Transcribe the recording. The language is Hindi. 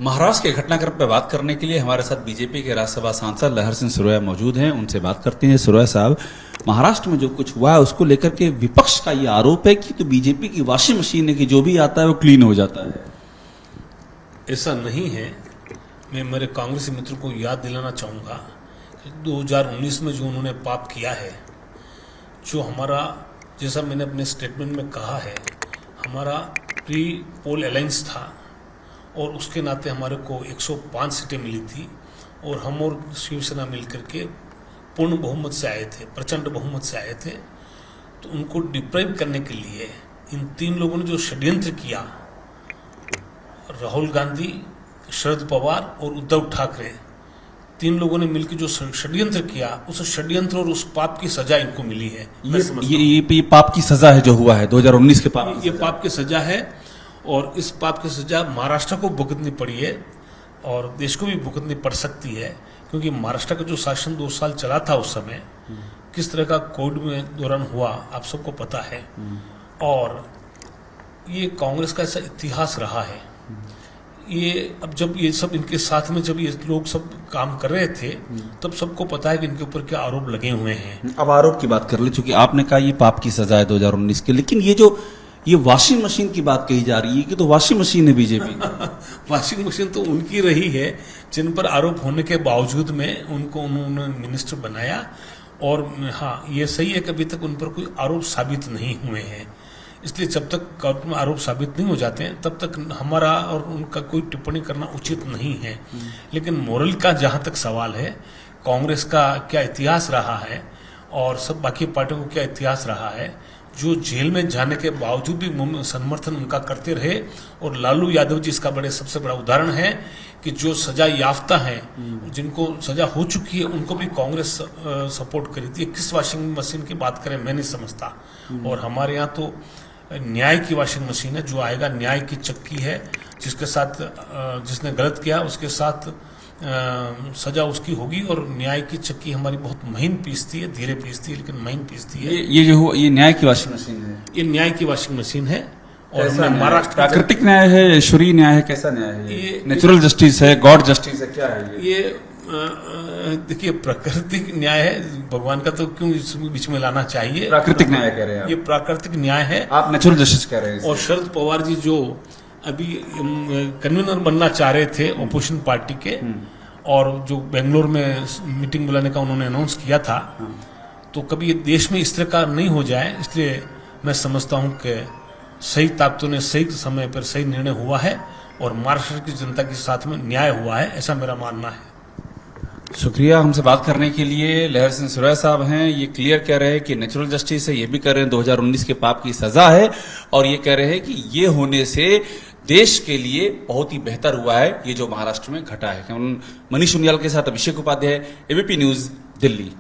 महाराष्ट्र के घटनाक्रम पर बात करने के लिए हमारे साथ बीजेपी के राज्यसभा सांसद लहर सिंह सुरैया मौजूद हैं। उनसे बात करते हैं। सुरैया साहब, महाराष्ट्र में जो कुछ हुआ है उसको लेकर के विपक्ष का ये आरोप है कि तो बीजेपी की वॉशिंग मशीन है कि जो भी आता है वो क्लीन हो जाता है। ऐसा नहीं है। मैं मेरे कांग्रेसी मित्र को याद दिलाना चाहूँगा कि 2019 में जो उन्होंने पाप किया है, जो हमारा, जैसा मैंने अपने स्टेटमेंट में कहा है, हमारा प्री पोल अलायंस था और उसके नाते हमारे को 105 सीटें मिली थी और हम और शिवसेना मिलकर के पूर्ण बहुमत से आए थे, प्रचंड बहुमत से आए थे। तो उनको डिप्राइव करने के लिए इन तीन लोगों ने जो षड्यंत्र किया, राहुल गांधी, शरद पवार और उद्धव ठाकरे, तीन लोगों ने मिलकर जो षड्यंत्र किया, उस षड्यंत्र और उस पाप की सजा इनको मिली है। ये पाप की सजा है जो हुआ है 2019 के पाप। ये पाप की सजा है और इस पाप की सजा महाराष्ट्र को भुगतनी पड़ी है और देश को भी भुगतनी पड़ सकती है, क्योंकि महाराष्ट्र का जो शासन 2 साल चला था उस समय किस तरह का कोविड में दौरान हुआ आप सबको पता है। और ये कांग्रेस का ऐसा इतिहास रहा है। ये अब जब ये सब इनके साथ में जब ये लोग सब काम कर रहे थे तब सबको पता है कि इनके ऊपर क्या आरोप लगे हुए हैं। अब आरोप की बात कर ले, चूंकि आपने कहा ये पाप की सजा है 2019 के, लेकिन ये वॉशिंग मशीन की बात कही जा रही है कि तो वॉशिंग मशीन है बीजेपी। वॉशिंग मशीन तो उनकी रही है जिन पर आरोप होने के बावजूद में उनको उन्होंने मिनिस्टर बनाया। और हाँ, ये सही है कि अभी तक उन पर कोई आरोप साबित नहीं हुए हैं, इसलिए जब तक कोर्ट में आरोप साबित नहीं हो जाते हैं तब तक हमारा और उनका कोई टिप्पणी करना उचित नहीं है। लेकिन मोरल का जहाँ तक सवाल है, कांग्रेस का क्या इतिहास रहा है और सब बाकी पार्टियों को क्या इतिहास रहा है, जो जेल में जाने के बावजूद भी समर्थन उनका करते रहे। और लालू यादव जी इसका सबसे बड़ा उदाहरण है कि जो सजा याफ्ता हैं, जिनको सजा हो चुकी है, उनको भी कांग्रेस सपोर्ट करी थी। किस वॉशिंग मशीन की बात करें मैं नहीं समझता। और हमारे यहाँ तो न्याय की वॉशिंग मशीन है, जो आएगा न्याय की चक्की है, जिसके साथ जिसने गलत किया उसके साथ सजा उसकी होगी। और न्याय की चक्की हमारी बहुत महीन पीसती है, धीरे पीसती है लेकिन महीन पीसती है। ये न्याय की वॉशिंग मशीन है। ये न्याय की वॉशिंग मशीन है। और महाराष्ट्र प्राकृतिक न्याय है, ईश्वरीय न्याय है, कैसा न्याय है? ये नेचुरल जस्टिस है, गॉड जस्टिस है, क्या है ये? देखिए, प्राकृतिक न्याय है, भगवान का तो क्यों इस बीच में लाना चाहिए। प्राकृतिक न्याय कह रहे हैं आप? ये प्राकृतिक न्याय है, आप नेचुरल जस्टिस कह रहे हैं। और शरद पवार जी जो अभी कन्वीनर बनना चाह रहे थे अपोजिशन पार्टी के, और जो बेंगलोर में मीटिंग बुलाने का उन्होंने अनाउंस किया था, तो कभी देश में इस तरह का नहीं हो जाए, इसलिए मैं समझता हूं कि सही ताकतों ने सही समय पर सही निर्णय हुआ है और महाराष्ट्र की जनता के साथ में न्याय हुआ है, ऐसा मेरा मानना है। शुक्रिया हमसे बात करने के लिए। लहर सिंह सुरैया साहब हैं, ये क्लियर कह रहे हैं कि नेचुरल जस्टिस है, ये भी कह रहे हैं 2019 के पाप की सजा है, और ये कह रहे हैं कि ये होने से देश के लिए बहुत ही बेहतर हुआ है ये जो महाराष्ट्र में घटा है। मनीष उनियाल के साथ अभिषेक उपाध्याय, एबीपी न्यूज, दिल्ली।